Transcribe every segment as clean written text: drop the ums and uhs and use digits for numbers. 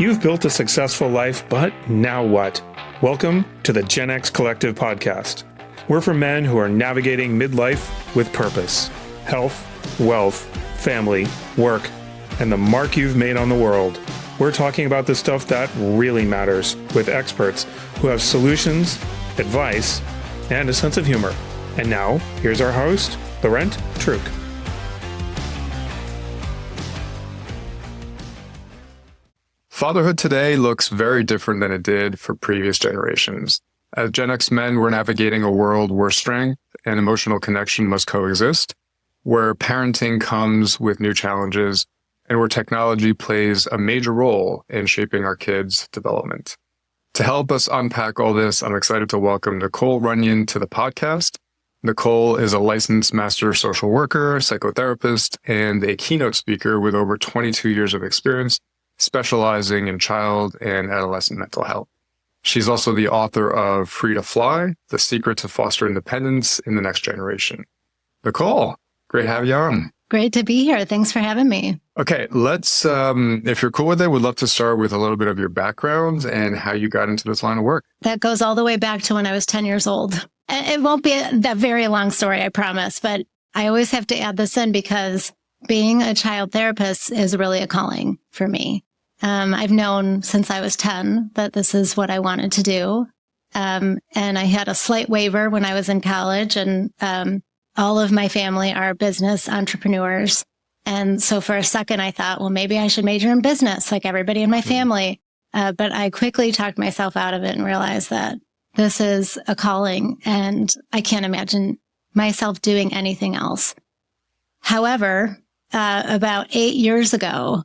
You've built a successful life, but now what? Welcome to the Gen X Collective podcast. We're for men who are navigating midlife with purpose, health, wealth, family, work, and the mark you've made on the world. We're talking about the stuff that really matters with experts who have solutions, advice, and a sense of humor. And now, here's our host, Laurent Truc. Fatherhood today looks very different than it did for previous generations. As Gen X men, we're navigating a world where strength and emotional connection must coexist, where parenting comes with new challenges, and where technology plays a major role in shaping our kids' development. To help us unpack all this, I'm excited to welcome Nicole Runyon to the podcast. Nicole is a licensed master social worker, psychotherapist, and a keynote speaker with over 22 years of experience, specializing in child and adolescent mental health. She's also the author of Free to Fly, The Secret to Foster Independence in the Next Generation. Nicole, great to have you on. Great to be here. Thanks for having me. Okay, let's, if you're cool with it, we'd love to start with a little bit of your background and how you got into this line of work. That goes all the way back to when I was 10 years old. It won't be that very long story, I promise, but I always have to add this in because being a child therapist is really a calling for me. I've known since I was 10 that this is what I wanted to do. And I had a slight waiver when I was in college, and all of my family are business entrepreneurs. And so for a second, I thought, well, maybe I should major in business like everybody in my family. But I quickly talked myself out of it and realized that this is a calling, and I can't imagine myself doing anything else. However, about 8 years ago,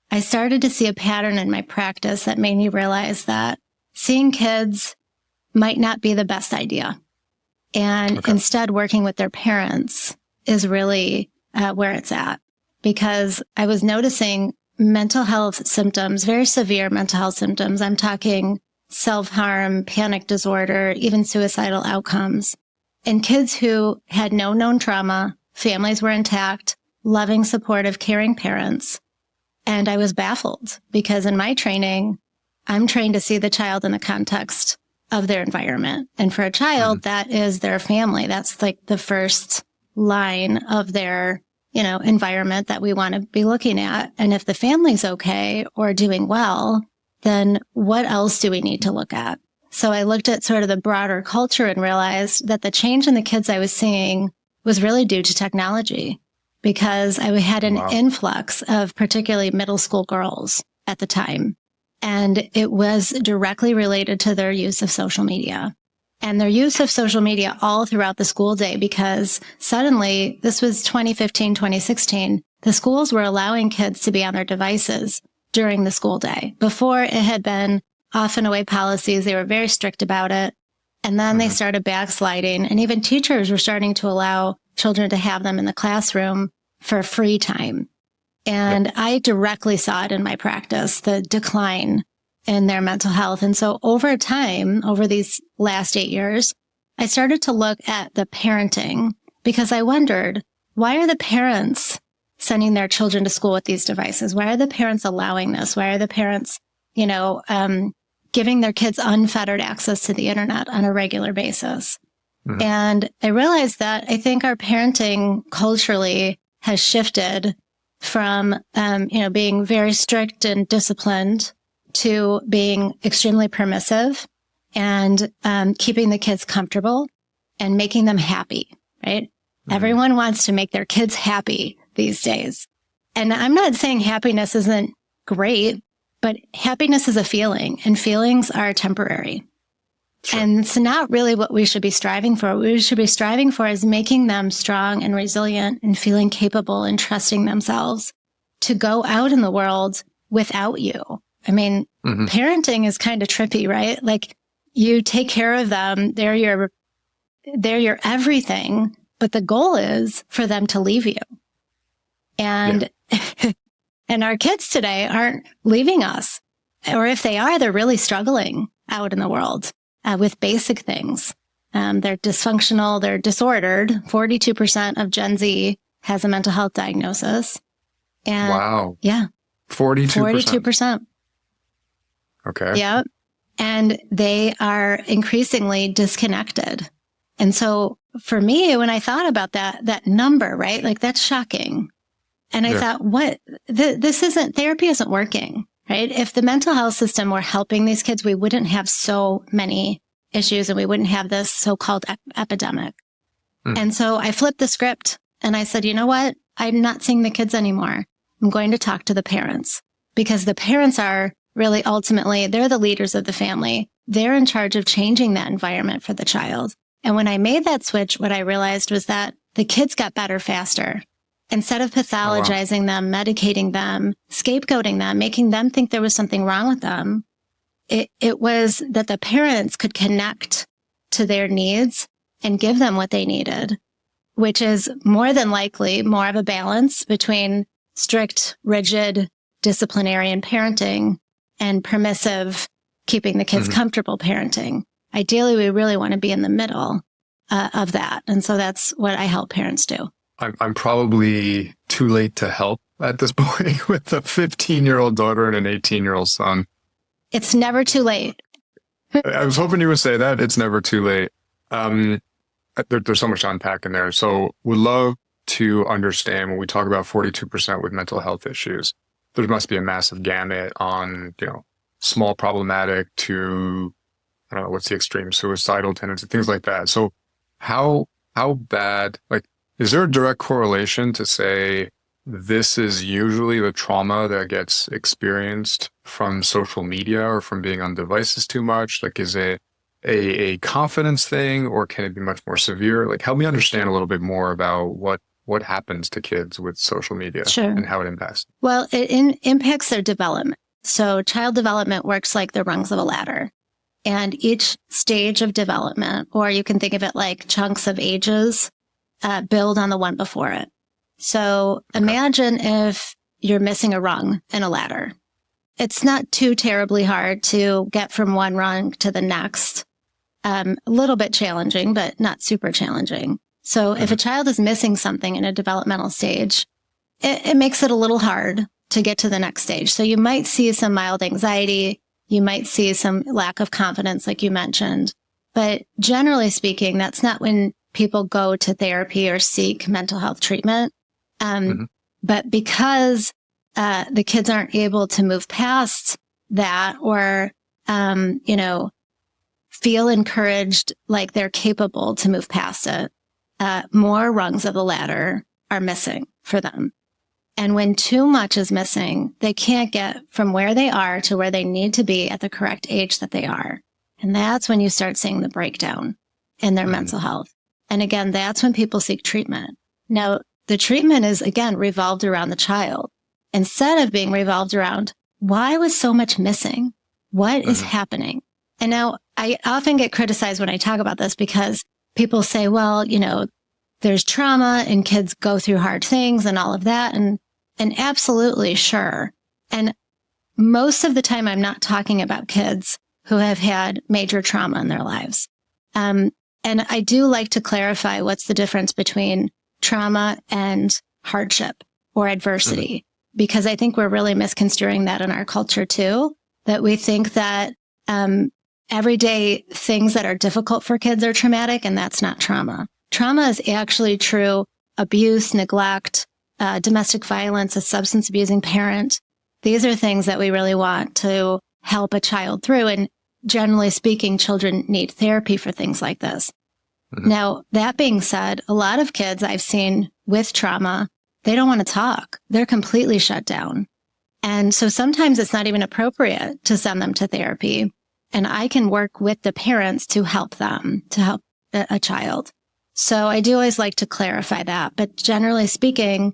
I started to see a pattern in my practice that made me realize that seeing kids might not be the best idea. And instead working with their parents is really where it's at. Because I was noticing mental health symptoms, very severe mental health symptoms. I'm talking self-harm, panic disorder, even suicidal outcomes. In kids who had no known trauma, families were intact, loving, supportive, caring parents. And I was baffled because in my training, I'm trained to see the child in the context of their environment. And for a child, that is their family. That's like the first line of their, environment that we want to be looking at. And if the family's okay or doing well, then what else do we need to look at? So I looked at sort of the broader culture and realized that the change in the kids I was seeing was really due to technology. Because I had an influx of particularly middle school girls at the time. And it was directly related to their use of social media and their use of social media all throughout the school day, because suddenly, this was 2015, 2016, the schools were allowing kids to be on their devices during the school day. Before, it had been off and away policies. They were very strict about it. And then they started backsliding, and even teachers were starting to allow children to have them in the classroom for free time. And I directly saw it in my practice, the decline in their mental health. And so over time, over these last 8 years, I started to look at the parenting because I wondered, why are the parents sending their children to school with these devices? Why are the parents allowing this? Why are the parents, giving their kids unfettered access to the internet on a regular basis? And I realized that I think our parenting culturally has shifted from, being very strict and disciplined to being extremely permissive and keeping the kids comfortable and making them happy, right? Everyone wants to make their kids happy these days. And I'm not saying happiness isn't great, but happiness is a feeling, and feelings are temporary. Sure. And it's not really what we should be striving for. What we should be striving for is making them strong and resilient and feeling capable and trusting themselves to go out in the world without you. I mean, parenting is kind of trippy, right? Like, you take care of them. They're your everything, but the goal is for them to leave you. And, and our kids today aren't leaving us. Or if they are, they're really struggling out in the world. With basic things. They're dysfunctional, they're disordered. 42% of Gen Z has a mental health diagnosis. And wow. Yeah. 42%. 42%. Okay. Yeah. And they are increasingly disconnected. And so for me, when I thought about that number, right, like that's shocking. And I thought, therapy isn't working, right? If the mental health system were helping these kids, we wouldn't have so many issues and we wouldn't have this so-called epidemic. And so I flipped the script and I said, you know what? I'm not seeing the kids anymore. I'm going to talk to the parents, because the parents are really ultimately, they're the leaders of the family. They're in charge of changing that environment for the child. And when I made that switch, what I realized was that the kids got better faster. Instead of pathologizing them, medicating them, scapegoating them, making them think there was something wrong with them, it was that the parents could connect to their needs and give them what they needed, which is more than likely more of a balance between strict, rigid, disciplinarian parenting and permissive, keeping the kids comfortable parenting. Ideally, we really want to be in the middle of that. And so that's what I help parents do. I'm probably too late to help at this point with a 15-year-old daughter and an 18-year-old son. It's never too late. I was hoping you would say that. It's never too late. There's so much to unpack in there. So would love to understand when we talk about 42% with mental health issues, there must be a massive gamut on, small problematic to, I don't know, what's the extreme, suicidal tendency, things like that. So how bad, is there a direct correlation to say this is usually the trauma that gets experienced from social media or from being on devices too much? Is it a confidence thing, or can it be much more severe? Help me understand a little bit more about what happens to kids with social media and how it impacts. Well, it impacts their development. So child development works like the rungs of a ladder. And each stage of development, or you can think of it like chunks of ages, build on the one before it. So imagine if you're missing a rung in a ladder. It's not too terribly hard to get from one rung to the next. A little bit challenging, but not super challenging. So if a child is missing something in a developmental stage, it makes it a little hard to get to the next stage. So you might see some mild anxiety. You might see some lack of confidence, like you mentioned. But generally speaking, that's not when people go to therapy or seek mental health treatment. But because the kids aren't able to move past that or, feel encouraged like they're capable to move past it, more rungs of the ladder are missing for them. And when too much is missing, they can't get from where they are to where they need to be at the correct age that they are. And that's when you start seeing the breakdown in their mental health. And again, that's when people seek treatment. Now, the treatment is, again, revolved around the child instead of being revolved around, why was so much missing? What is happening? And now I often get criticized when I talk about this because people say, well, there's trauma and kids go through hard things and all of that. And absolutely, sure. And most of the time, I'm not talking about kids who have had major trauma in their lives. And I do like to clarify what's the difference between trauma and hardship or adversity, because I think we're really misconstruing that in our culture too, that we think that everyday things that are difficult for kids are traumatic, and that's not trauma. Trauma is actually true abuse, neglect, domestic violence, a substance abusing parent. These are things that we really want to help a child through. And generally speaking, children need therapy for things like this. Now, that being said, a lot of kids I've seen with trauma, they don't want to talk. They're completely shut down. And so sometimes it's not even appropriate to send them to therapy. And I can work with the parents to help them, to help a child. So I do always like to clarify that. But generally speaking,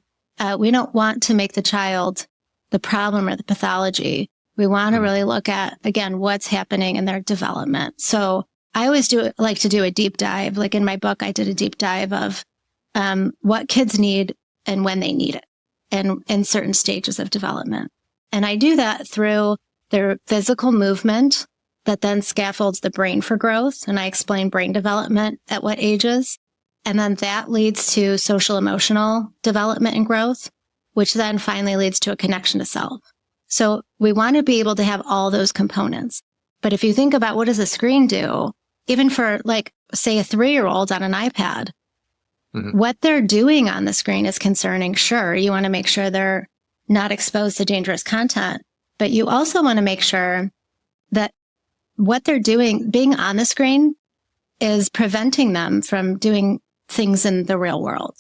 we don't want to make the child the problem or the pathology. We want to really look at, again, what's happening in their development. So I always like to do a deep dive. Like in my book, I did a deep dive of what kids need and when they need it and in certain stages of development. And I do that through their physical movement that then scaffolds the brain for growth. And I explain brain development at what ages. And then that leads to social emotional development and growth, which then finally leads to a connection to self. So we want to be able to have all those components. But if you think about what does a screen do, even for like, say, a 3-year-old on an iPad, what they're doing on the screen is concerning. Sure, you want to make sure they're not exposed to dangerous content, but you also want to make sure that what they're doing, being on the screen, is preventing them from doing things in the real world.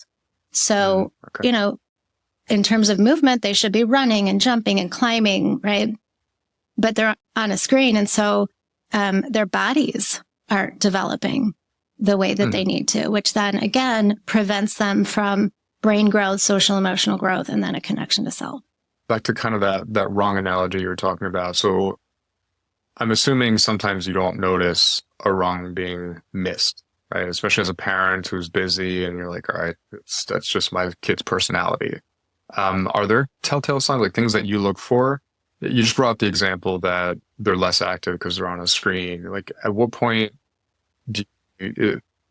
So, in terms of movement, they should be running and jumping and climbing, right? But they're on a screen. And so their bodies aren't developing the way that they need to, which then again prevents them from brain growth, social emotional growth, and then a connection to self. Back to kind of that wrong analogy you were talking about. So I'm assuming sometimes you don't notice a wrong being missed, right? Especially as a parent who's busy and you're like, all right, that's just my kid's personality. Are there telltale signs, like things that you look for? You just brought up the example that they're less active because they're on a screen. Like, at what point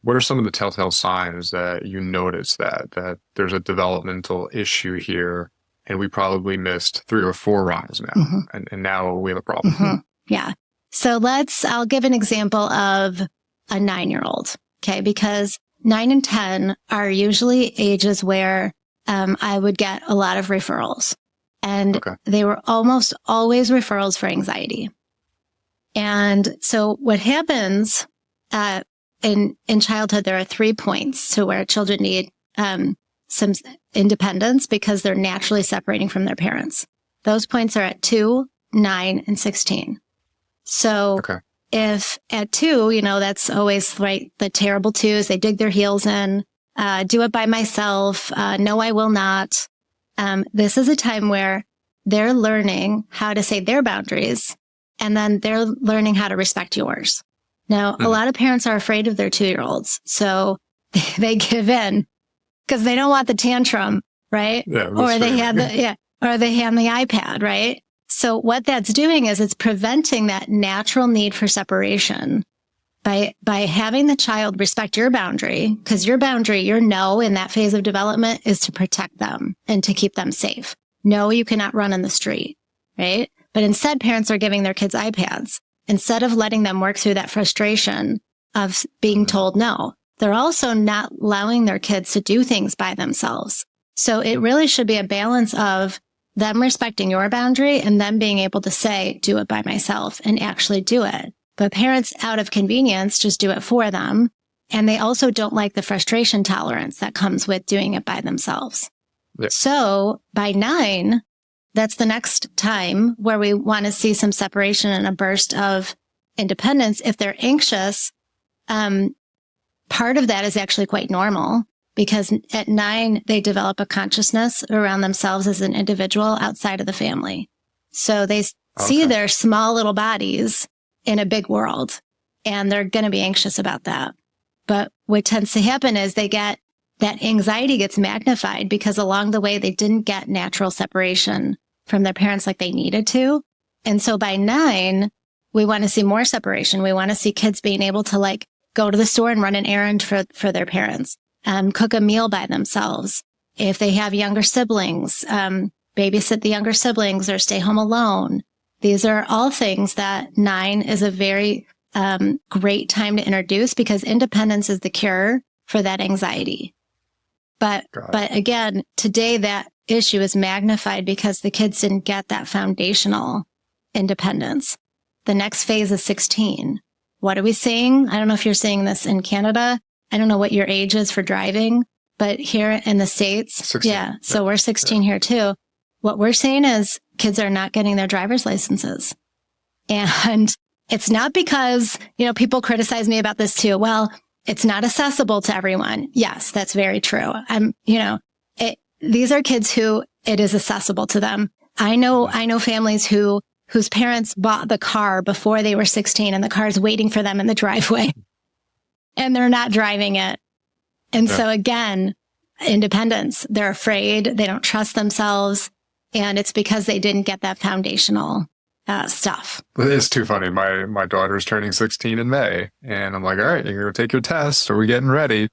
what are some of the telltale signs that you notice that there's a developmental issue here and we probably missed 3 or 4 wrongs now, and now we have a problem? Yeah. So I'll give an example of a 9-year-old, okay? Because 9 and 10 are usually ages where I would get a lot of referrals. And they were almost always referrals for anxiety. And so what happens in childhood, there are 3 points to where children need some independence because they're naturally separating from their parents. Those points are at 2, 9, and 16. So if at 2, that's always right, the terrible 2s, they dig their heels in, do it by myself, no, I will not. This is a time where they're learning how to say their boundaries, and then they're learning how to respect yours. Now, a lot of parents are afraid of their 2-year-olds, so they give in because they don't want the tantrum, right? Yeah, or they hand the iPad, right? So what that's doing is it's preventing that natural need for separation by having the child respect your boundary, because your boundary, your no in that phase of development is to protect them and to keep them safe. No, you cannot run in the street, right? But instead, parents are giving their kids iPads instead of letting them work through that frustration of being told no. They're also not allowing their kids to do things by themselves. So it really should be a balance of them respecting your boundary and them being able to say, do it by myself, and actually do it. But parents, out of convenience, just do it for them. And they also don't like the frustration tolerance that comes with doing it by themselves. Yeah. So by 9, that's the next time where we want to see some separation and a burst of independence. If they're anxious, part of that is actually quite normal, because at 9, they develop a consciousness around themselves as an individual outside of the family. So they see their small little bodies in a big world, and they're going to be anxious about that. But what tends to happen is that anxiety gets magnified because along the way, they didn't get natural separation from their parents like they needed to. And so by 9, we want to see more separation. We want to see kids being able to go to the store and run an errand for their parents, cook a meal by themselves. If they have younger siblings, babysit the younger siblings or stay home alone. These are all things that 9 is a very great time to introduce, because independence is the cure for that anxiety. But again, today that issue is magnified because the kids didn't get that foundational independence. The next phase is 16. What are we seeing? I don't know if you're seeing this in Canada. I don't know what your age is for driving, but here in the States, 16. Yeah. So we're 16 here too. What we're seeing is kids are not getting their driver's licenses. And it's not because, people criticize me about this too. Well, it's not accessible to everyone. Yes, that's very true. These are kids who it is accessible to them. I know families whose parents bought the car before they were 16 and the car's waiting for them in the driveway and they're not driving it. And so again, independence, they're afraid, they don't trust themselves. And it's because they didn't get that foundational stuff. It's too funny. My daughter's turning 16 in May, and I'm like, all right, you're going to take your test. Are we getting ready?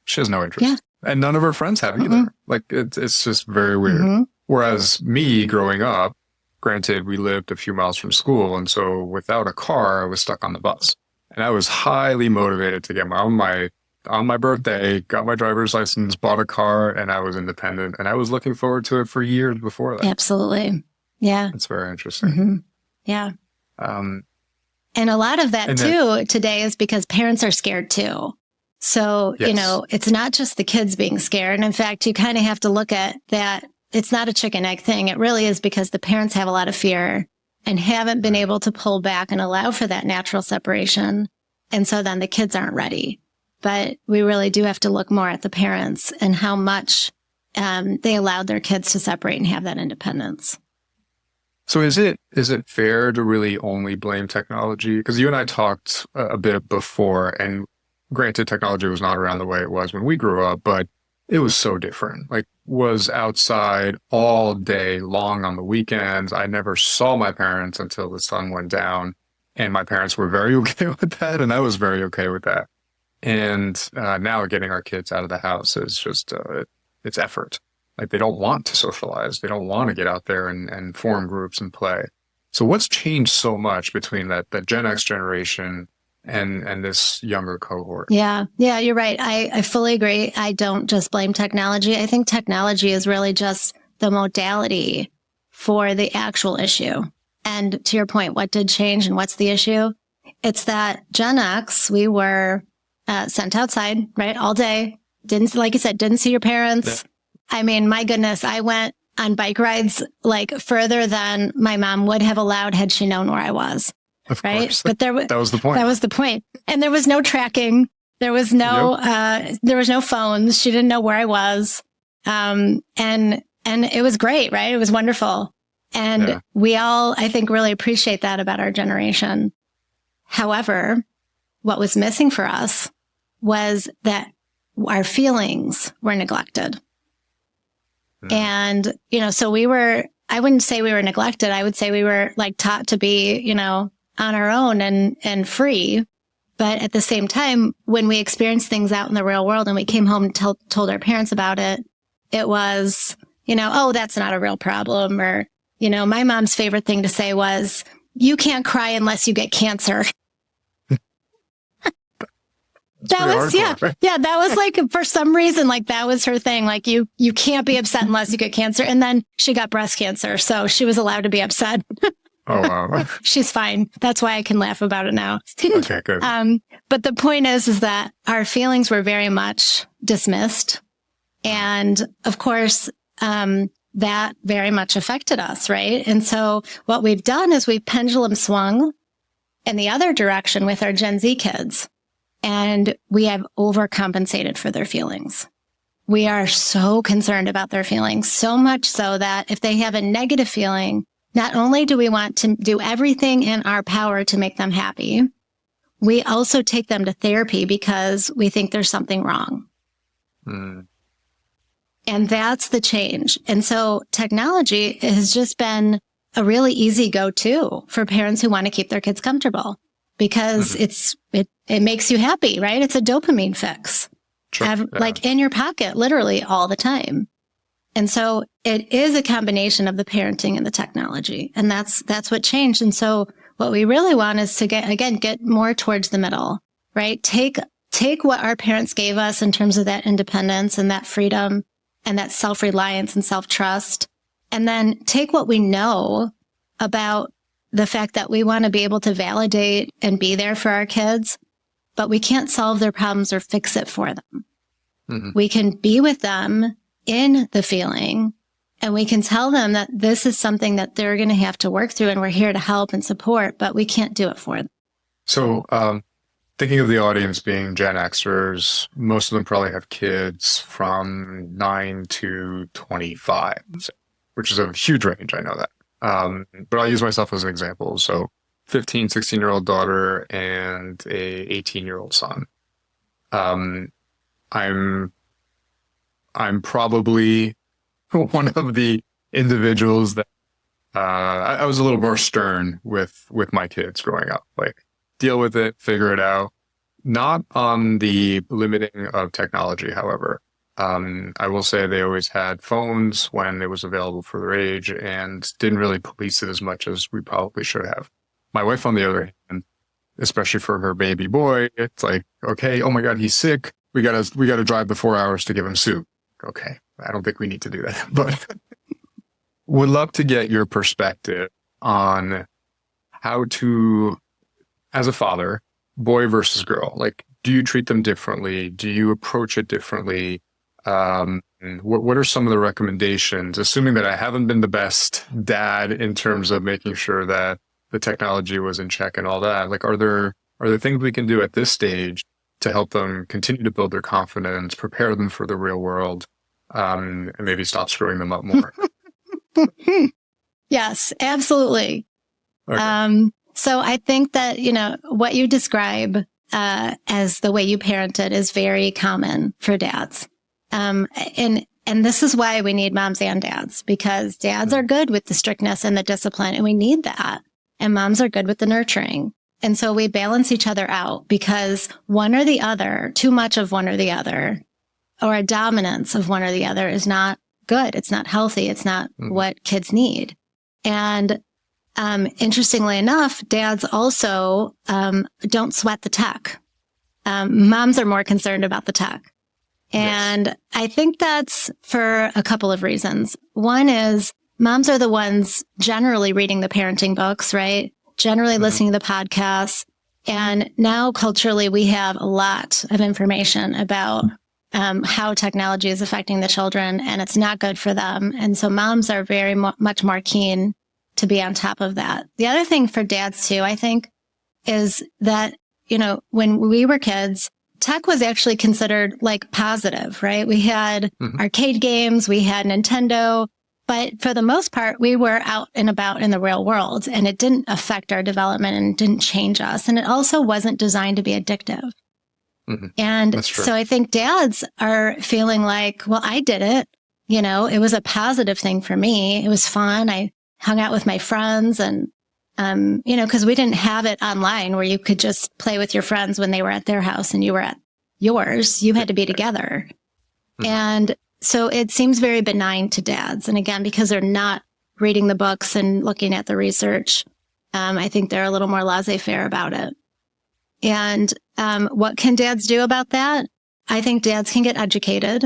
She has no interest. Yeah. And none of her friends have either. Like, it's just very weird. Whereas me growing up, Granted, we lived a few miles from school, and so without a car, I was stuck on the bus. And I was highly motivated to get on my birthday, got my driver's license, bought a car, and I was independent. And I was looking forward to it for years before that. Absolutely. Yeah. It's very interesting. Mm-hmm. Yeah. And a lot of that too today is because parents are scared too. So, yes. It's not just the kids being scared. And in fact, you kind of have to look at that. It's not a chicken egg thing. It really is because the parents have a lot of fear and haven't been able to pull back and allow for that natural separation. And so then the kids aren't ready. But we really do have to look more at the parents and how much they allowed their kids to separate and have that independence. So is it fair to really only blame technology? Because you and I talked a bit before, and granted, technology was not around the way it was when we grew up, but it was so different. Like, was outside all day long on the weekends. I never saw my parents until the sun went down, and my parents were very okay with that, and I was very okay with that. And now getting our kids out of the house is just, it's effort. Like, they don't want to socialize. They don't want to get out there and form groups and play. So what's changed so much between that Gen X generation and this younger cohort? Yeah, you're right. I fully agree. I don't just blame technology. I think technology is really just the modality for the actual issue. And to your point, what did change and what's the issue? It's that Gen X, we were sent outside, right, all day. Like you said, didn't see your parents. Yeah. I mean, my goodness, I went on bike rides like further than my mom would have allowed had she known where I was. Of right? course. But that was the point. That was the point. And there was no tracking. There was no, there was no phones. She didn't know where I was. And it was great, right? It was wonderful. And we all, I think, really appreciate that about our generation. However, what was missing for us was that our feelings were neglected. And, so I wouldn't say we were neglected. I would say we were like taught to be, on our own and free. But at the same time, when we experienced things out in the real world and we came home and told our parents about it, it was, oh, that's not a real problem. Or, my mom's favorite thing to say was, you can't cry unless you get cancer. That was, hardcore, right? Yeah, that was like, for some reason, like that was her thing. Like you can't be upset unless you get cancer. And then she got breast cancer. So she was allowed to be upset. Oh, wow. She's fine. That's why I can laugh about it now. Okay, good. But the point is that our feelings were very much dismissed. And of course, that very much affected us, right? And so what we've done is we've pendulum swung in the other direction with our Gen Z kids. And we have overcompensated for their feelings. We are so concerned about their feelings, so much so that if they have a negative feeling, not only do we want to do everything in our power to make them happy, we also take them to therapy because we think there's something wrong. And that's the change. And so technology has just been a really easy go-to for parents who want to keep their kids comfortable. Because it makes you happy, right? It's a dopamine fix. Sure, like in your pocket, literally all the time. And so it is a combination of the parenting and the technology. And that's what changed. And so what we really want is to get more towards the middle, right? Take what our parents gave us in terms of that independence and that freedom and that self-reliance and self-trust. And then take what we know about the fact that we want to be able to validate and be there for our kids, but we can't solve their problems or fix it for them. We can be with them in the feeling, and we can tell them that this is something that they're going to have to work through, and we're here to help and support, but we can't do it for them. So, thinking of the audience being Gen Xers, most of them probably have kids from 9 to 25, which is a huge range. I know that. But I'll use myself as an example. So 15, 16-year-old daughter and a 18-year-old son. I'm probably one of the individuals that I was a little more stern with my kids growing up. Like, deal with it, figure it out. Not on the limiting of technology, however. I will say they always had phones when it was available for their age and didn't really police it as much as we probably should have. My wife, on the other hand, especially for her baby boy, it's like, okay, oh my God, he's sick. We gotta drive the 4 hours to give him soup. Okay, I don't think we need to do that, but would love to get your perspective on how to, as a father, boy versus girl, like, do you treat them differently? Do you approach it differently? What are some of the recommendations, assuming that I haven't been the best dad in terms of making sure that the technology was in check and all that? Like, are there things we can do at this stage to help them continue to build their confidence, prepare them for the real world, and maybe stop screwing them up more? Yes, absolutely. Okay. So I think that, what you describe as the way you parented is very common for dads. And this is why we need moms and dads, because dads are good with the strictness and the discipline, and we need that. And moms are good with the nurturing. And so we balance each other out, because one or the other, too much of one or the other, or a dominance of one or the other is not good. It's not healthy. It's not what kids need. And interestingly enough, dads also don't sweat the tech. Moms are more concerned about the tech. And yes. I think that's for a couple of reasons. One is moms are the ones generally reading the parenting books, right? Generally listening to the podcasts. And now culturally, we have a lot of information about how technology is affecting the children, and it's not good for them. And so moms are very much more keen to be on top of that. The other thing for dads too, I think, is that, when we were kids, tech was actually considered like positive, right? We had arcade games, we had Nintendo, but for the most part, we were out and about in the real world, and it didn't affect our development and didn't change us. And it also wasn't designed to be addictive. And so I think dads are feeling like, well, I did it. It was a positive thing for me. It was fun. I hung out with my friends, and, because we didn't have it online where you could just play with your friends when they were at their house and you were at yours. You had to be together. And so it seems very benign to dads. And again, because they're not reading the books and looking at the research, I think they're a little more laissez-faire about it. And what can dads do about that? I think dads can get educated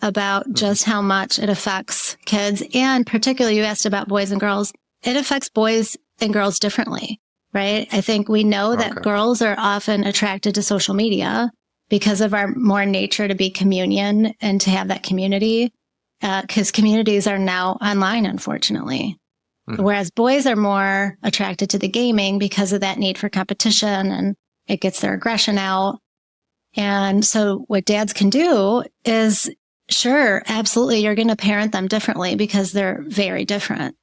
about just how much it affects kids. And particularly, you asked about boys and girls. It affects boys and girls differently, right? I think we know that girls are often attracted to social media because of our more nature to be communion and to have that community, because communities are now online, unfortunately. Whereas boys are more attracted to the gaming because of that need for competition, and it gets their aggression out. And so what dads can do is, sure, absolutely, you're going to parent them differently because they're very different.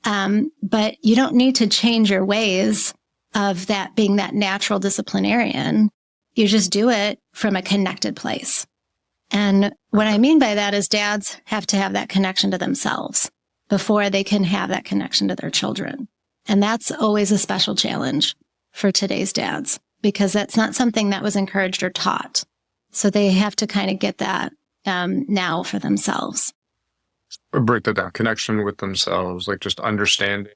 But you don't need to change your ways of that being that natural disciplinarian. You just do it from a connected place. And what I mean by that is dads have to have that connection to themselves before they can have that connection to their children. And that's always a special challenge for today's dads, because that's not something that was encouraged or taught. So they have to kind of get that now for themselves. Break that down. Connection with themselves, like just understanding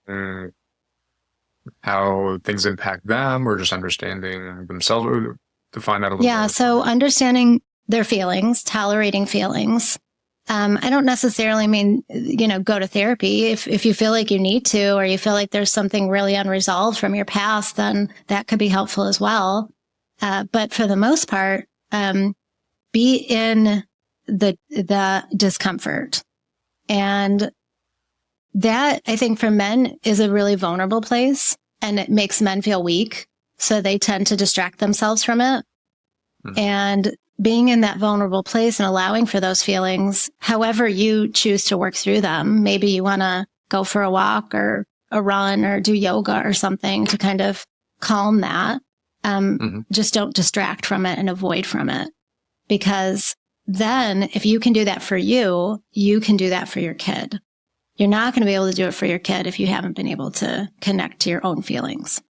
how things impact them, or just understanding themselves. Define that a little bit. Yeah, so understanding their feelings, tolerating feelings. I don't necessarily mean, go to therapy. If you feel like you need to, or you feel like there's something really unresolved from your past, then that could be helpful as well. But for the most part, be in the discomfort. And that, I think, for men is a really vulnerable place, and it makes men feel weak. So they tend to distract themselves from it. And being in that vulnerable place and allowing for those feelings, however you choose to work through them. Maybe you want to go for a walk or a run or do yoga or something to kind of calm that. Just don't distract from it and avoid from it. Because then if you can do that for you, you can do that for your kid. You're not going to be able to do it for your kid if you haven't been able to connect to your own feelings.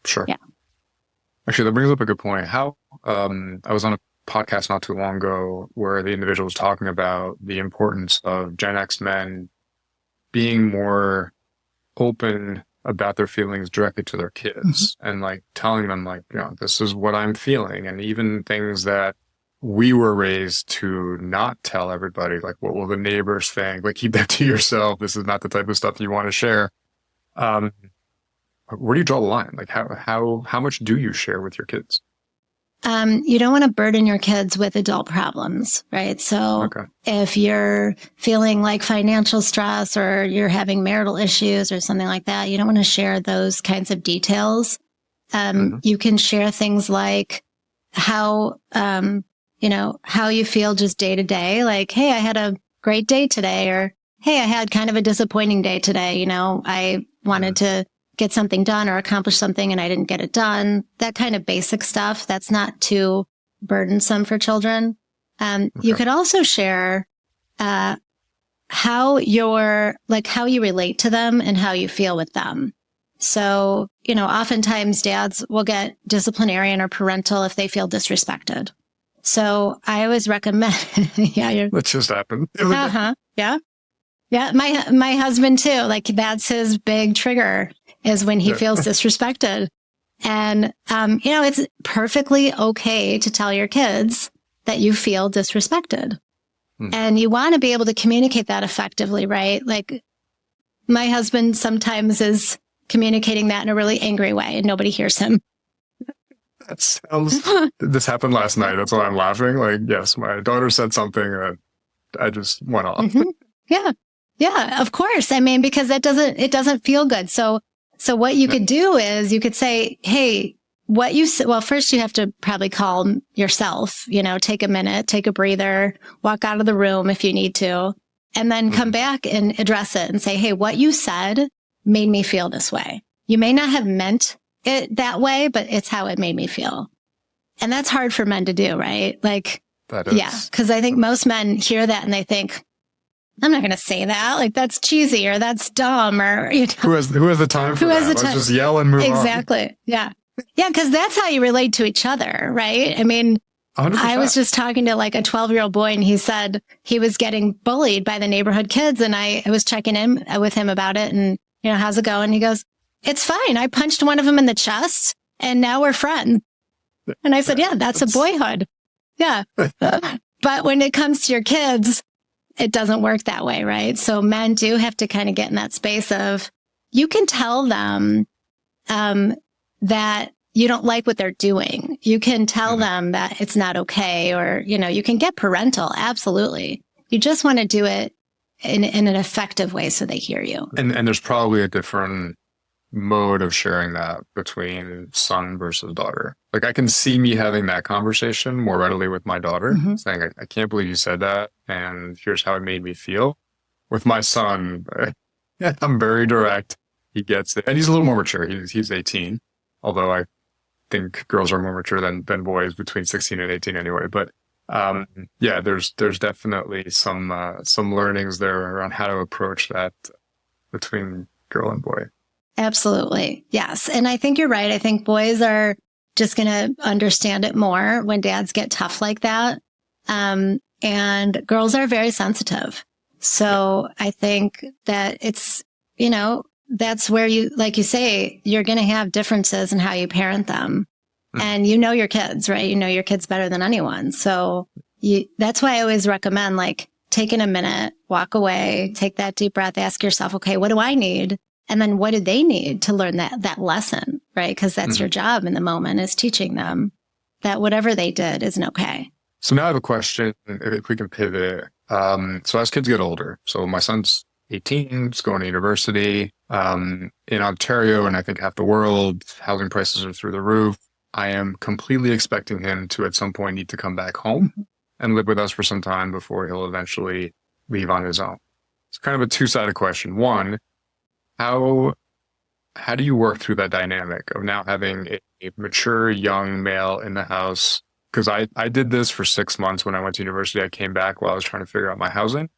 Sure. Yeah. Actually, that brings up a good point. How I was on a podcast not too long ago where the individual was talking about the importance of Gen X men being more open about their feelings directly to their kids and like telling them like, this is what I'm feeling. And even things that we were raised to not tell everybody, like, what will the neighbors think? Like, keep that to yourself. This is not the type of stuff you want to share. Where do you draw the line? Like, how much do you share with your kids? You don't want to burden your kids with adult problems, right? So if you're feeling like financial stress or you're having marital issues or something like that, you don't want to share those kinds of details. You can share things like how you feel just day to day. Like, hey, I had a great day today, or hey, I had kind of a disappointing day today. I wanted to get something done or accomplish something and I didn't get it done. That kind of basic stuff. That's not too burdensome for children. You could also share, how you relate to them and how you feel with them. So, oftentimes dads will get disciplinarian or parental if they feel disrespected. So I always recommend, that just happened. Yeah. Yeah. My husband too, like that's his big trigger is when he feels disrespected. And, it's perfectly okay to tell your kids that you feel disrespected. And you want to be able to communicate that effectively, right? Like my husband sometimes is communicating that in a really angry way and nobody hears him. That sounds, this happened last night. That's why I'm laughing. like, yes, my daughter said something and I just went off. Yeah. Yeah, of course. I mean, because it doesn't feel good. So what you could do is you could say, hey, first you have to probably calm yourself, take a minute, take a breather, walk out of the room if you need to, and then come back and address it and say, hey, what you said made me feel this way. You may not have meant it that way, but it's how it made me feel. And that's hard for men to do, right? Like, that is. Yeah, because I think most men hear that and they think, I'm not going to say that. Like, that's cheesy or that's dumb or, Who has the time for that? Let's just yell and move on. Exactly. Yeah. Yeah, because that's how you relate to each other, right? I mean, 100%. I was just talking to like a 12-year-old boy and he said he was getting bullied by the neighborhood kids. And I was checking in with him about it and, how's it going? He goes, it's fine. I punched one of them in the chest and now we're friends. And I said, yeah, that's a boyhood. Yeah. But when it comes to your kids, it doesn't work that way, right? So men do have to kind of get in that space of, you can tell them that you don't like what they're doing. You can tell them that it's not okay, or, you can get parental. Absolutely. You just want to do it in an effective way so they hear you. And there's probably a different mode of sharing that between son versus daughter. Like I can see me having that conversation more readily with my daughter, saying, I can't believe you said that. And here's how it made me feel. With my son, I'm very direct. He gets it. And he's a little more mature. He's 18, although I think girls are more mature than boys between 16 and 18 anyway. But there's definitely some learnings there around how to approach that between girl and boy. Absolutely. Yes. And I think you're right. I think boys are just going to understand it more when dads get tough like that. And girls are very sensitive. So I think that it's, that's where you, like you say, you're going to have differences in how you parent them. And your kids, right? You know your kids better than anyone. So that's why I always recommend like taking a minute, walk away, take that deep breath, ask yourself, okay, what do I need? And then what do they need to learn that lesson, right? Because that's your job in the moment, is teaching them that whatever they did isn't okay. So now I have a question, if we can pivot. So as kids get older, so my son's 18, he's going to university. In Ontario, and I think half the world, housing prices are through the roof. I am completely expecting him to at some point need to come back home and live with us for some time before he'll eventually leave on his own. It's kind of a two-sided question. One, how do you work through that dynamic of now having a mature young male in the house? Because I did this for 6 months when I went to university. I came back while I was trying to figure out my housing,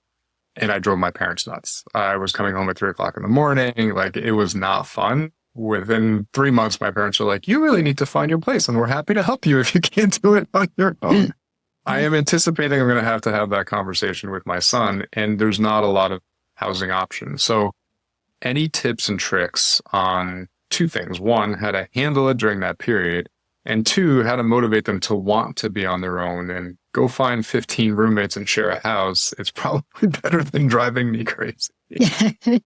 and I drove my parents nuts. I was coming home at 3:00 in the morning. Like, it was not fun. Within 3 months, my parents were like, you really need to find your place, and we're happy to help you if you can't do it on your own. I am anticipating I'm going to have that conversation with my son, and there's not a lot of housing options. So any tips and tricks on two things? One, how to handle it during that period, and two, how to motivate them to want to be on their own and go find 15 roommates and share a house. It's probably better than driving me crazy.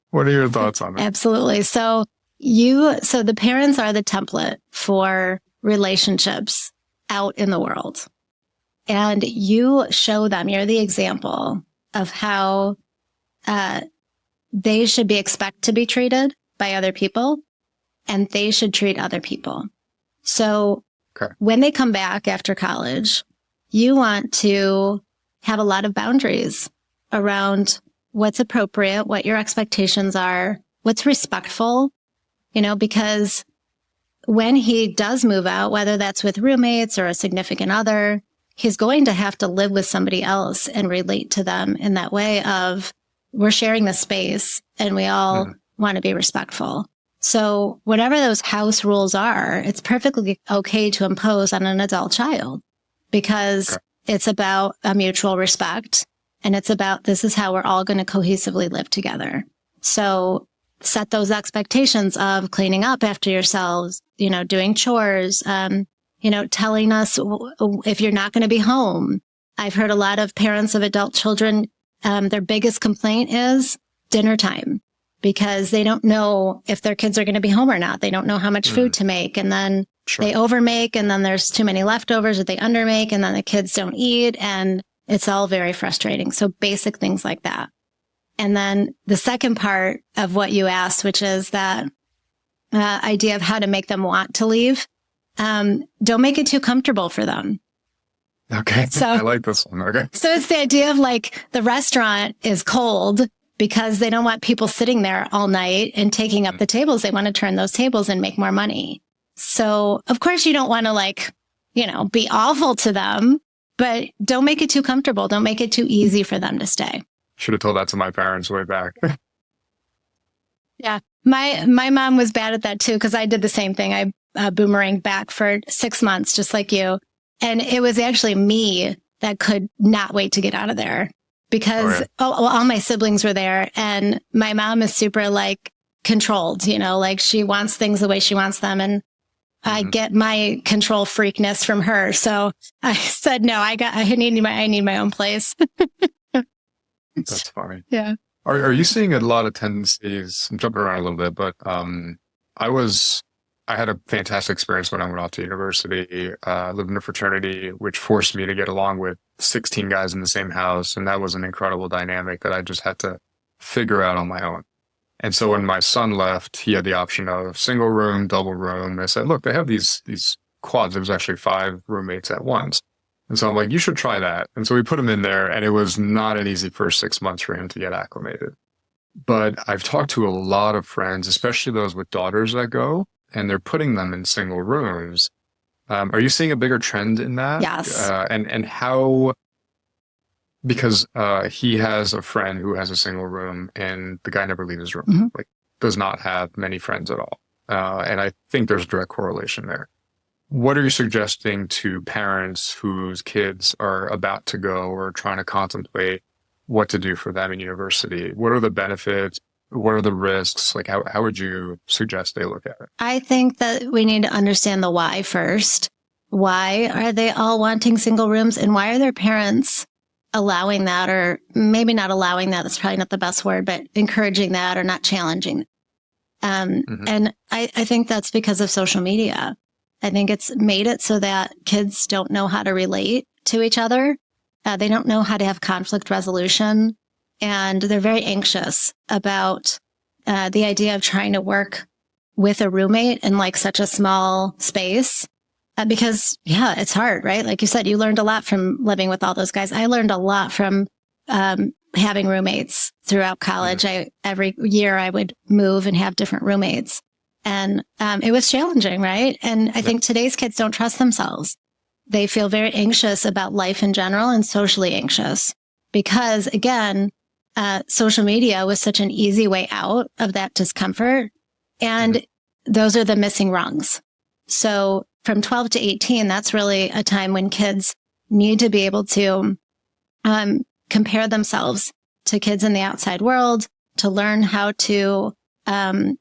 What are your thoughts on that? Absolutely. So the parents are the template for relationships out in the world. And you show them, you're the example of how they should be expected to be treated by other people, and they should treat other people. So when they come back after college, you want to have a lot of boundaries around what's appropriate, what your expectations are, what's respectful, because when he does move out, whether that's with roommates or a significant other, he's going to have to live with somebody else and relate to them in that way of we're sharing the space and we all want to be respectful. So whatever those house rules are, it's perfectly okay to impose on an adult child because it's about a mutual respect and it's about this is how we're all going to cohesively live together. So set those expectations of cleaning up after yourselves, doing chores, telling us if you're not going to be home. I've heard a lot of parents of adult children, their biggest complaint is dinner time because they don't know if their kids are going to be home or not. They don't know how much food to make. And then they overmake and then there's too many leftovers or they undermake and then the kids don't eat. And it's all very frustrating. So basic things like that. And then the second part of what you asked, which is that idea of how to make them want to leave. Don't make it too comfortable for them. Okay. So, I like this one. Okay. So it's the idea of like the restaurant is cold because they don't want people sitting there all night and taking up the tables. They want to turn those tables and make more money. So of course you don't want to be awful to them, but don't make it too comfortable. Don't make it too easy for them to stay. Should have told that to my parents way back. Yeah. My mom was bad at that too, because I did the same thing. I boomeranged back for 6 months, just like you. And it was actually me that could not wait to get out of there because all my siblings were there. And my mom is super controlled, she wants things the way she wants them. And I get my control freakness from her. So I said, no, I need my own place. That's funny. Yeah. Are you seeing a lot of tendencies? I'm jumping around a little bit, but I had a fantastic experience when I went off to university. I lived in a fraternity, which forced me to get along with 16 guys in the same house. And that was an incredible dynamic that I just had to figure out on my own. And so when my son left, he had the option of single room, double room. I said, look, they have these quads. There was actually 5 roommates at once. And so I'm like, you should try that. And so we put him in there, and it was not an easy first 6 months for him to get acclimated. But I've talked to a lot of friends, especially those with daughters that go, and they're putting them in single rooms. Are you seeing a bigger trend in that? Yes. And how, because he has a friend who has a single room and the guy never leaves his room, does not have many friends at all. And I think there's a direct correlation there. What are you suggesting to parents whose kids are about to go or trying to contemplate what to do for them in university? What are the benefits? What are the risks? How would you suggest they look at it? I think that we need to understand the why first. Why are they all wanting single rooms and why are their parents allowing that, or maybe not allowing that? That's probably not the best word, but encouraging that or not challenging. And I think that's because of social media. I think it's made it so that kids don't know how to relate to each other. They don't know how to have conflict resolution. And they're very anxious about the idea of trying to work with a roommate in such a small space. Because, it's hard, right? Like you said, you learned a lot from living with all those guys. I learned a lot from having roommates throughout college. Every year I would move and have different roommates. And it was challenging, right? And I think today's kids don't trust themselves. They feel very anxious about life in general and socially anxious because, again, social media was such an easy way out of that discomfort. And those are the missing rungs. So from 12 to 18, that's really a time when kids need to be able to compare themselves to kids in the outside world, to learn how to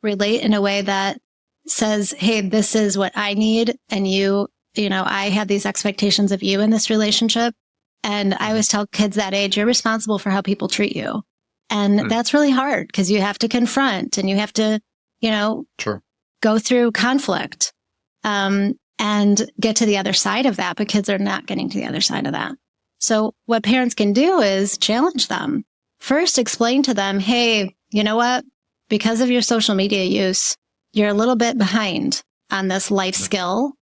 relate in a way that says, hey, this is what I need. And I have these expectations of you in this relationship. And I always tell kids that age, you're responsible for how people treat you. And that's really hard because you have to confront and you have to, Sure. go through conflict and get to the other side of that. But kids are not getting to the other side of that. So what parents can do is challenge them. First, explain to them, hey, you know what? Because of your social media use, you're a little bit behind on this life skill.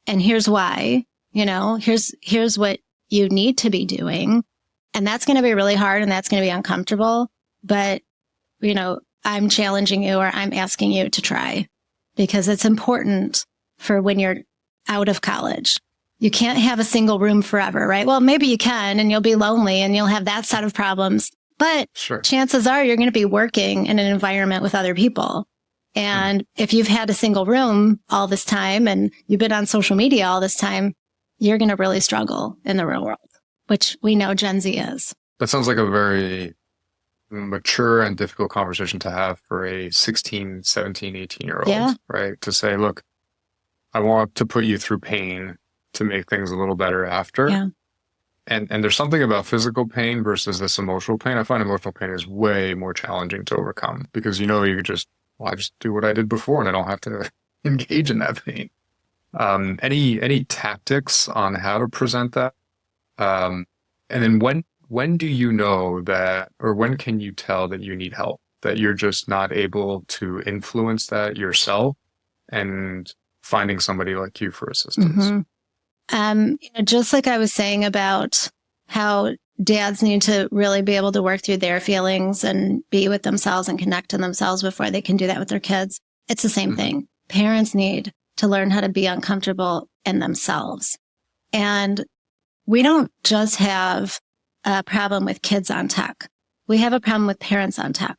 And here's why, here's what you need to be doing. And that's going to be really hard and that's going to be uncomfortable. But, I'm challenging you or I'm asking you to try because it's important for when you're out of college. You can't have a single room forever, right? Well, maybe you can and you'll be lonely and you'll have that set of problems. But chances are you're going to be working in an environment with other people. And if you've had a single room all this time and you've been on social media all this time, you're going to really struggle in the real world, which we know Gen Z is. That sounds like a very mature and difficult conversation to have for a 16, 17, 18-year-old, right? To say, look, I want to put you through pain to make things a little better after. Yeah. And there's something about physical pain versus this emotional pain. I find emotional pain is way more challenging to overcome because you could just, I just do what I did before and I don't have to engage in that pain. Any tactics on how to present that? And then when do you know that, or when can you tell that you need help, that you're just not able to influence that yourself and finding somebody like you for assistance? Just like I was saying about how dads need to really be able to work through their feelings and be with themselves and connect to themselves before they can do that with their kids. It's the same thing. Parents need to learn how to be uncomfortable in themselves. And we don't just have a problem with kids on tech. We have a problem with parents on tech.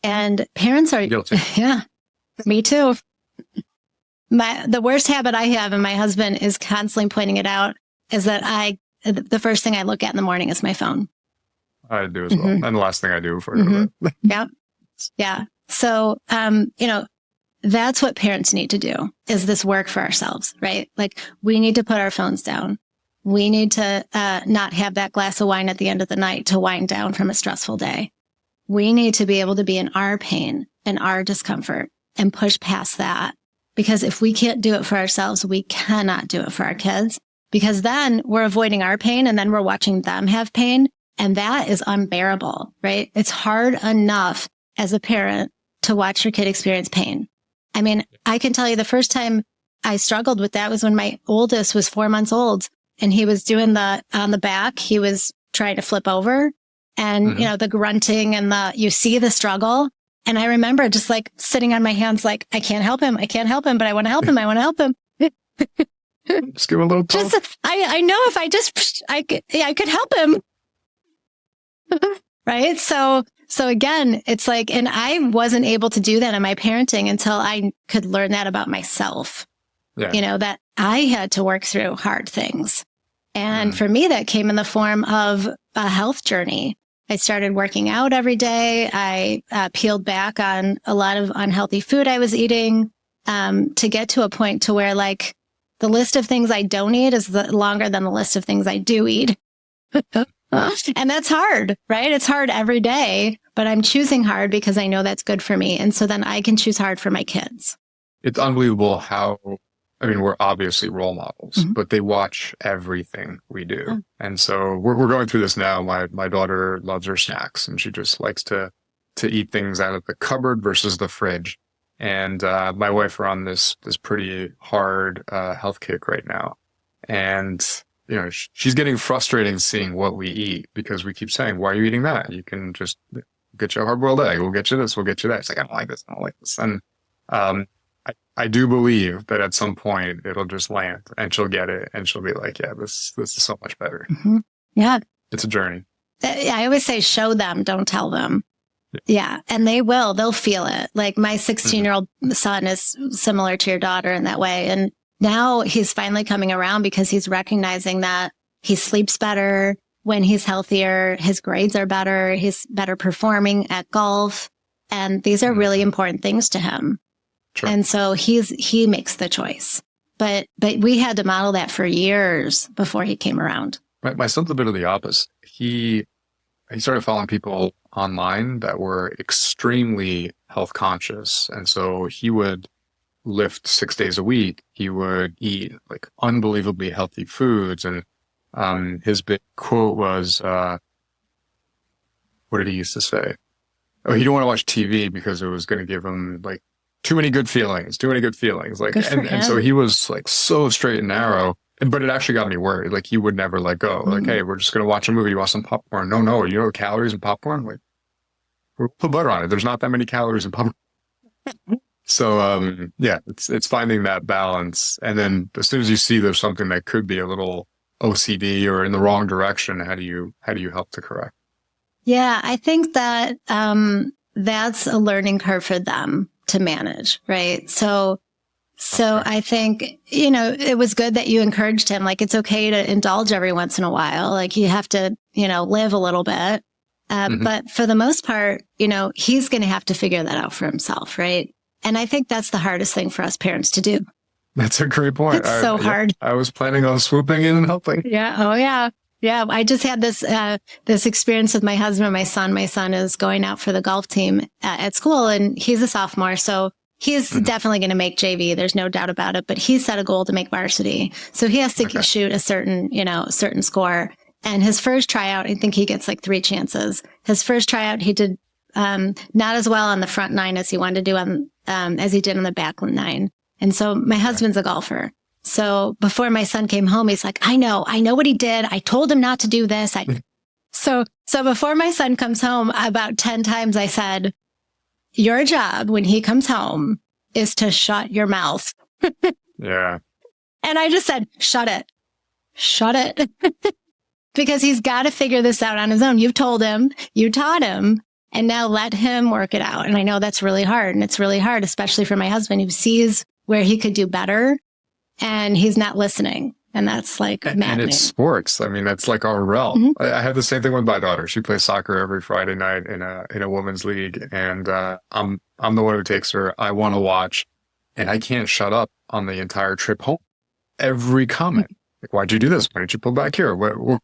And parents are guilty. Yeah, me too. The worst habit I have, and my husband is constantly pointing it out, is that the first thing I look at in the morning is my phone. I do as well. And the last thing I do before I go to bed. Yep. Yeah. So, that's what parents need to do is this work for ourselves, right? Like we need to put our phones down. We need to not have that glass of wine at the end of the night to wind down from a stressful day. We need to be able to be in our pain and our discomfort and push past that. Because if we can't do it for ourselves, we cannot do it for our kids. Because then we're avoiding our pain and then we're watching them have pain. And that is unbearable, right? It's hard enough as a parent to watch your kid experience pain. I mean, I can tell you the first time I struggled with that was when my oldest was 4 months old and he was doing on the back, he was trying to flip over and, the grunting and you see the struggle. And I remember just like sitting on my hands, like, I can't help him, but I want to help him. I want to help him. Just give him a little poke. I know if I could help him. Right. So again, it's like, and I wasn't able to do that in my parenting until I could learn that about myself. Yeah. That I had to work through hard things. And for me, that came in the form of a health journey. I started working out every day. I peeled back on a lot of unhealthy food I was eating to get to a point to where like the list of things I don't eat is longer than the list of things I do eat. And that's hard, right? It's hard every day, but I'm choosing hard because I know that's good for me. And so then I can choose hard for my kids. It's unbelievable how, we're obviously role models, but they watch everything we do. And so we're going through this now. My daughter loves her snacks and she just likes to eat things out of the cupboard versus the fridge. And my wife are on this pretty hard health kick right now. And she's getting frustrating seeing what we eat because we keep saying, why are you eating that? You can just get you a hard-boiled egg. We'll get you this. We'll get you that. It's like, I don't like this. I don't like this. And I do believe that at some point it'll just land and she'll get it and she'll be like, yeah, this is so much better. Yeah. It's a journey. I always say, show them, don't tell them. Yeah. And they will. They'll feel it. Like my 16-year-old son is similar to your daughter in that way. And now he's finally coming around because he's recognizing that He sleeps better when he's healthier. His grades are better. He's better performing at golf. And these are really important things to him. Sure. And so he makes the choice. But we had to model that for years before he came around. My son's a bit of the opposite. He started following people online that were extremely health conscious. And so he would lift 6 days a week. He would eat like unbelievably healthy foods. And his big quote was, what did he used to say? Oh, he didn't want to watch TV because it was going to give him like too many good feelings. Like, and so he was like so straight and narrow. But it actually got me worried. Like, he would never let go. Like, hey, we're just going to watch a movie. You want some popcorn? No. You know calories in popcorn? Like, we'll put butter on it. There's not that many calories in popcorn. So, yeah, it's finding that balance. And then as soon as you see there's something that could be a little OCD or in the wrong direction, how do you help to correct? Yeah, I think that that's a learning curve for them to manage, right? So I think, it was good that you encouraged him. Like, it's okay to indulge every once in a while. Like, you have to, live a little bit. But for the most part, he's going to have to figure that out for himself, right? And I think that's the hardest thing for us parents to do. That's a great point. It's so hard. I was planning on swooping in and helping. Yeah. Oh, yeah. Yeah. I just had this experience with my husband and my son. My son is going out for the golf team at school, and he's a sophomore. So he's definitely going to make JV. There's no doubt about it. But he set a goal to make varsity. So he has to shoot a certain score. And his first tryout, I think he gets like 3 chances. His first tryout, he did not as well on the front 9 as he wanted to do as he did on the back 9. And so my husband's a golfer. So before my son came home, he's like, I know what he did. I told him not to do this. So before my son comes home, about 10 times I said, your job when he comes home is to shut your mouth. Yeah. And I just said, shut it. Because he's got to figure this out on his own. You've told him, you taught him, and now let him work it out. And I know that's really hard. And it's really hard, especially for my husband who sees where he could do better and he's not listening. And that's like maddening. And it's sports. I mean, that's like our realm. I have the same thing with my daughter. She plays soccer every Friday night in a women's league. And I'm the one who takes her. I want to watch. And I can't shut up on the entire trip home. Every comment. Like, why'd you do this? Why didn't you pull back here? Where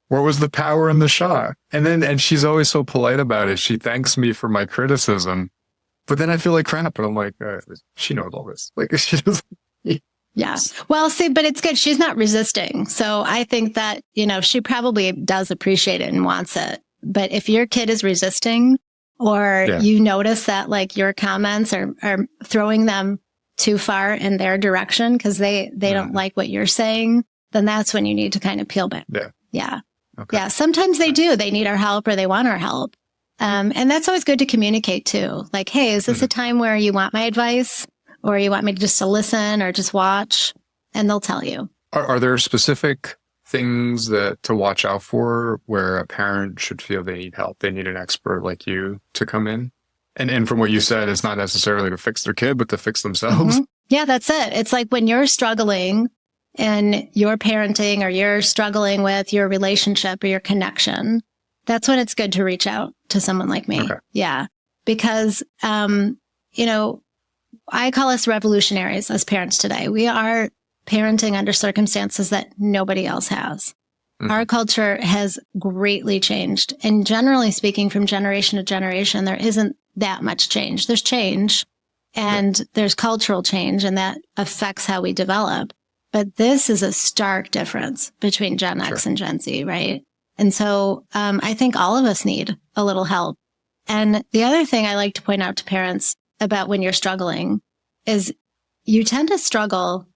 was the power in the shot? And she's always so polite about it. She thanks me for my criticism. But then I feel like crap. And I'm like, she knows all this. Like, she doesn't. Yeah. Well, see, but it's good. She's not resisting. So I think that, she probably does appreciate it and wants it. But if your kid is resisting or you notice that like your comments are throwing them too far in their direction because they don't like what you're saying, then that's when you need to kind of peel back. Yeah. Okay. Yeah. Sometimes they do. They need our help or they want our help. And that's always good to communicate too. Like, hey, is this a time where you want my advice? Or you want me just to listen or just watch? And they'll tell you. Are there specific things to watch out for where a parent should feel they need help? They need an expert like you to come in? And from what you said, it's not necessarily to fix their kid, but to fix themselves. Yeah, that's it. It's like when you're struggling in your parenting or you're struggling with your relationship or your connection, that's when it's good to reach out to someone like me. Okay. Yeah. Because, I call us revolutionaries as parents today. We are parenting under circumstances that nobody else has. Our culture has greatly changed. And generally speaking, from generation to generation, there isn't that much change. There's change and there's cultural change, and that affects how we develop. But this is a stark difference between Gen X and Gen Z, right? And so I think all of us need a little help. And the other thing I like to point out to parents about when you're struggling is you tend to struggle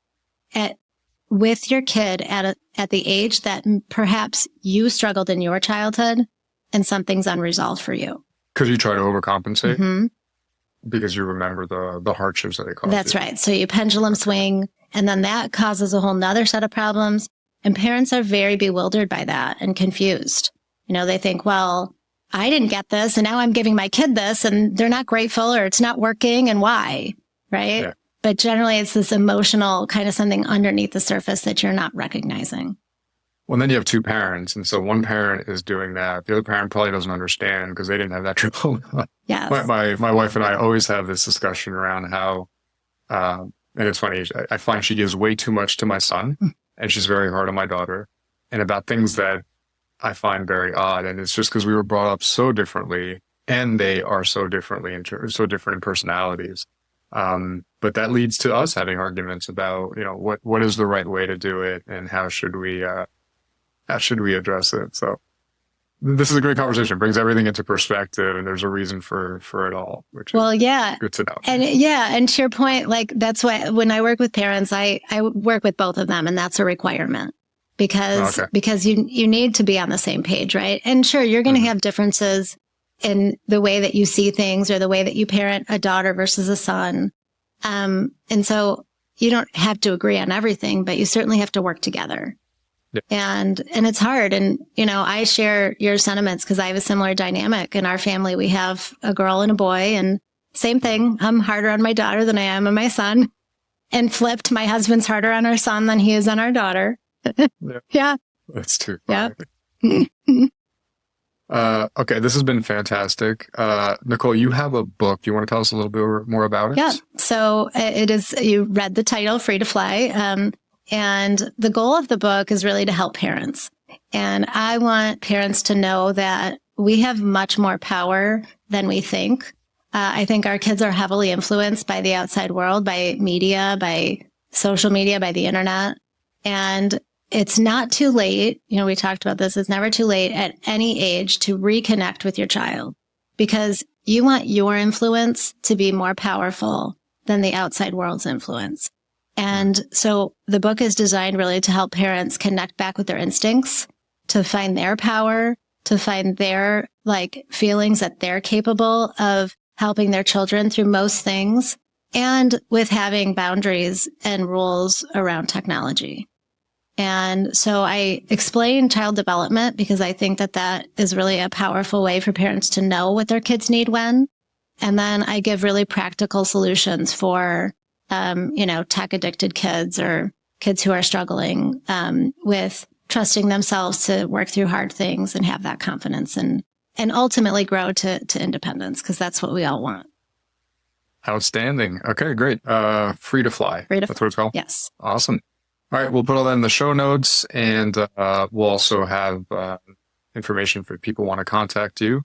with your kid at the age that perhaps you struggled in your childhood and something's unresolved for you. Because you try to overcompensate? Because you remember the hardships that they caused. That's right. So you pendulum swing, and then that causes a whole nother set of problems. And parents are very bewildered by that and confused. They think, well, I didn't get this, and now I'm giving my kid this, and they're not grateful, or it's not working, and why, right? Yeah. But generally, it's this emotional kind of something underneath the surface that you're not recognizing. Well, then you have two parents. And so one parent is doing that. The other parent probably doesn't understand because they didn't have that trouble. Yes. My wife and I always have this discussion around how, and it's funny, I find she gives way too much to my son and she's very hard on my daughter, and about things that I find very odd. And it's just because we were brought up so differently, and they are so differently, so different in personalities. But that leads to us having arguments about, what is the right way to do it and how should we address it? So this is a great conversation. It brings everything into perspective, and there's a reason for it all, which is good to know. And to your point, like that's why when I work with parents, I work with both of them, and that's a requirement because you need to be on the same page, right? And sure, you're going to have differences in the way that you see things or the way that you parent a daughter versus a son. And so you don't have to agree on everything, but you certainly have to work together. Yeah. And it's hard. And, I share your sentiments because I have a similar dynamic in our family. We have a girl and a boy, and same thing. I'm harder on my daughter than I am on my son, and flipped. My husband's harder on our son than he is on our daughter. Yeah. That's too funny. Yeah. Okay, this has been fantastic. Nicole, you have a book. Do you want to tell us a little bit more about it? Yeah. So it is, you read the title, Free to Fly. And the goal of the book is really to help parents. And I want parents to know that we have much more power than we think. I think our kids are heavily influenced by the outside world, by media, by social media, by the internet. And it's not too late. We talked about this. It's never too late at any age to reconnect with your child, because you want your influence to be more powerful than the outside world's influence. And so the book is designed really to help parents connect back with their instincts, to find their power, to find their feelings that they're capable of helping their children through most things, and with having boundaries and rules around technology. And so I explain child development because I think that is really a powerful way for parents to know what their kids need when. And then I give really practical solutions for, tech addicted kids or kids who are struggling with trusting themselves to work through hard things and have that confidence and ultimately grow to independence, because that's what we all want. Outstanding. Okay, great. Free to Fly. That's what it's called? Yes. Awesome. All right, we'll put all that in the show notes, and we'll also have information for people who want to contact you.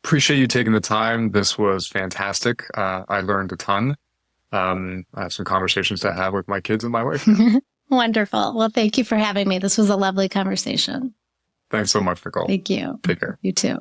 Appreciate you taking the time. This was fantastic. I learned a ton. I have some conversations to have with my kids and my wife. Wonderful. Well, thank you for having me. This was a lovely conversation. Thanks so much, Nicole. Thank you. Take care. You too.